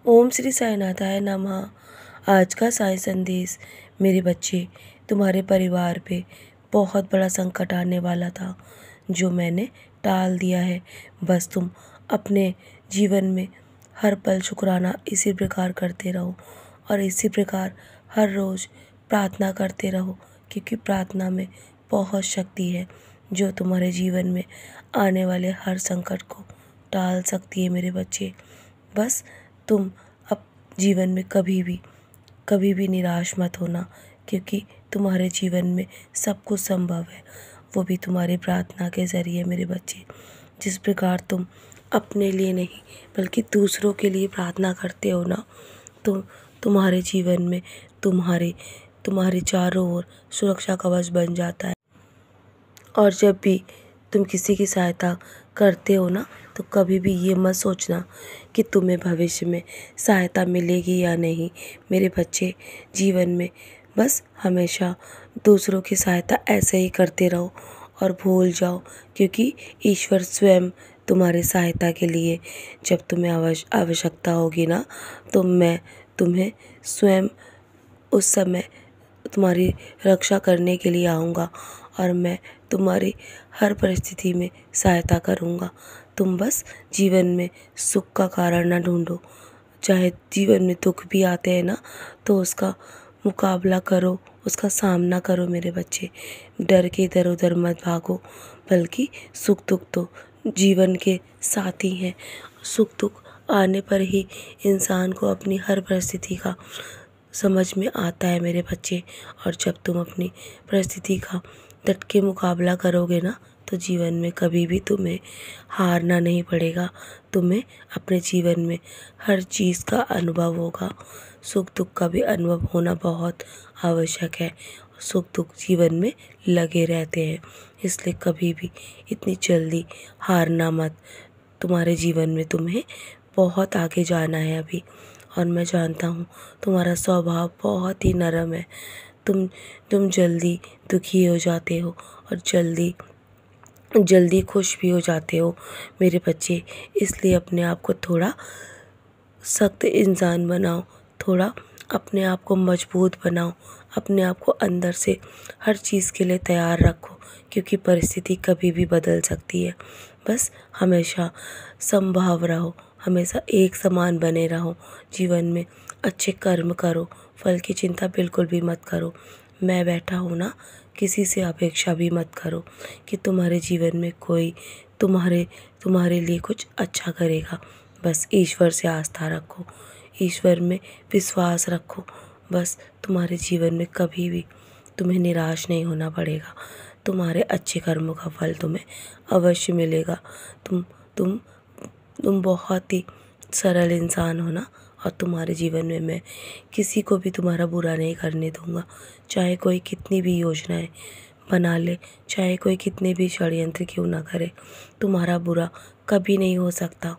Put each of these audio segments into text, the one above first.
ओम श्री साईनाथाय नमः। आज का साई संदेश। मेरे बच्चे, तुम्हारे परिवार पे बहुत बड़ा संकट आने वाला था जो मैंने टाल दिया है। बस तुम अपने जीवन में हर पल शुक्राना इसी प्रकार करते रहो और इसी प्रकार हर रोज़ प्रार्थना करते रहो, क्योंकि प्रार्थना में बहुत शक्ति है जो तुम्हारे जीवन में आने वाले हर संकट को टाल सकती है। मेरे बच्चे, बस तुम अब जीवन में कभी भी निराश मत होना, क्योंकि तुम्हारे जीवन में सब कुछ संभव है, वो भी तुम्हारी प्रार्थना के ज़रिए। मेरे बच्चे, जिस प्रकार तुम अपने लिए नहीं बल्कि दूसरों के लिए प्रार्थना करते हो ना, तो तुम्हारे जीवन में तुम्हारे चारों ओर सुरक्षा कवच बन जाता है। और जब भी तुम किसी की सहायता करते हो ना, तो कभी भी ये मत सोचना कि तुम्हें भविष्य में सहायता मिलेगी या नहीं। मेरे बच्चे, जीवन में बस हमेशा दूसरों की सहायता ऐसे ही करते रहो और भूल जाओ, क्योंकि ईश्वर स्वयं तुम्हारी सहायता के लिए जब तुम्हें आवश्यकता होगी ना, तो मैं तुम्हें स्वयं उस समय तुम्हारी रक्षा करने के लिए आऊँगा और मैं तुम्हारी हर परिस्थिति में सहायता करूँगा। तुम बस जीवन में सुख का कारण ना ढूंढो। चाहे जीवन में दुख भी आते हैं ना, तो उसका मुकाबला करो, उसका सामना करो। मेरे बच्चे, डर के इधर उधर मत भागो, बल्कि सुख दुख तो जीवन के साथी हैं। सुख दुख आने पर ही इंसान को अपनी हर परिस्थिति का समझ में आता है। मेरे बच्चे, और जब तुम अपनी परिस्थिति का डट के मुकाबला करोगे ना, तो जीवन में कभी भी तुम्हें हारना नहीं पड़ेगा। तुम्हें अपने जीवन में हर चीज़ का अनुभव होगा। सुख दुख का भी अनुभव होना बहुत आवश्यक है। सुख दुख जीवन में लगे रहते हैं, इसलिए कभी भी इतनी जल्दी हारना मत। तुम्हारे जीवन में तुम्हें बहुत आगे जाना है अभी, और मैं जानता हूँ तुम्हारा स्वभाव बहुत ही नरम है। तुम जल्दी दुखी हो जाते हो और जल्दी खुश भी हो जाते हो। मेरे बच्चे, इसलिए अपने आप को थोड़ा सख्त इंसान बनाओ, थोड़ा अपने आप को मजबूत बनाओ, अपने आप को अंदर से हर चीज़ के लिए तैयार रखो, क्योंकि परिस्थिति कभी भी बदल सकती है। बस हमेशा संभाव रहो, हमेशा एक समान बने रहो। जीवन में अच्छे कर्म करो, फल की चिंता बिल्कुल भी मत करो। मैं बैठा हूँ ना, किसी से अपेक्षा भी मत करो कि तुम्हारे जीवन में कोई तुम्हारे लिए कुछ अच्छा करेगा। बस ईश्वर से आस्था रखो, ईश्वर में विश्वास रखो। बस तुम्हारे जीवन में कभी भी तुम्हें निराश नहीं होना पड़ेगा। तुम्हारे अच्छे कर्मों का फल तुम्हें अवश्य मिलेगा। तुम बहुत ही सरल इंसान हो ना, और तुम्हारे जीवन में मैं किसी को भी तुम्हारा बुरा नहीं करने दूंगा। चाहे कोई कितनी भी योजनाएं बना ले, चाहे कोई कितने भी षड्यंत्र क्यों ना करे, तुम्हारा बुरा कभी नहीं हो सकता।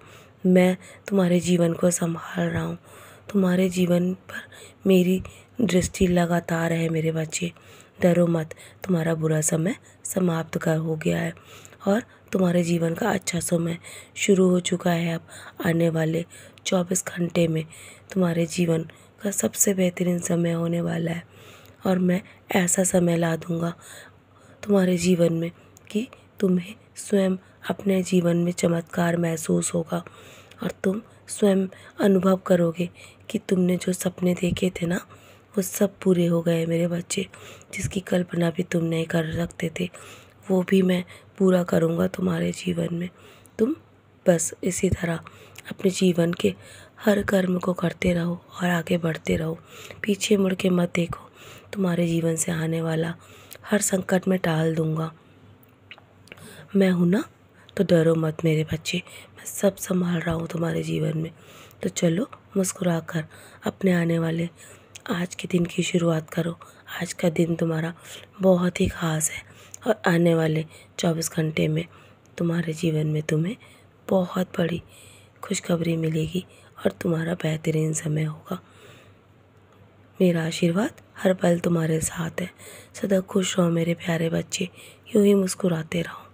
मैं तुम्हारे जीवन को संभाल रहा हूँ। तुम्हारे जीवन पर मेरी दृष्टि लगातार है। मेरे बच्चे, डरो मत, तुम्हारा बुरा समय समाप्त हो गया है और तुम्हारे जीवन का अच्छा समय शुरू हो चुका है। अब आने वाले 24 घंटे में तुम्हारे जीवन का सबसे बेहतरीन समय होने वाला है, और मैं ऐसा समय ला दूँगा तुम्हारे जीवन में कि तुम्हें स्वयं अपने जीवन में चमत्कार महसूस होगा और तुम स्वयं अनुभव करोगे कि तुमने जो सपने देखे थे ना, वो सब पूरे हो गए। मेरे बच्चे, जिसकी कल्पना भी तुम नहीं कर सकते थे, वो भी मैं पूरा करूँगा तुम्हारे जीवन में। तुम बस इसी तरह अपने जीवन के हर कर्म को करते रहो और आगे बढ़ते रहो। पीछे मुड़ के मत देखो। तुम्हारे जीवन से आने वाला हर संकट में टाल दूँगा। मैं हूँ ना, तो डरो मत मेरे बच्चे। मैं सब संभाल रहा हूँ तुम्हारे जीवन में। तो चलो, मुस्कुराकर अपने आने वाले आज के दिन की शुरुआत करो। आज का दिन तुम्हारा बहुत ही ख़ास है और आने वाले 24 घंटे में तुम्हारे जीवन में तुम्हें बहुत बड़ी खुशखबरी मिलेगी और तुम्हारा बेहतरीन समय होगा। मेरा आशीर्वाद हर पल तुम्हारे साथ है। सदा खुश रहो मेरे प्यारे बच्चे, यूं ही मुस्कुराते रहो।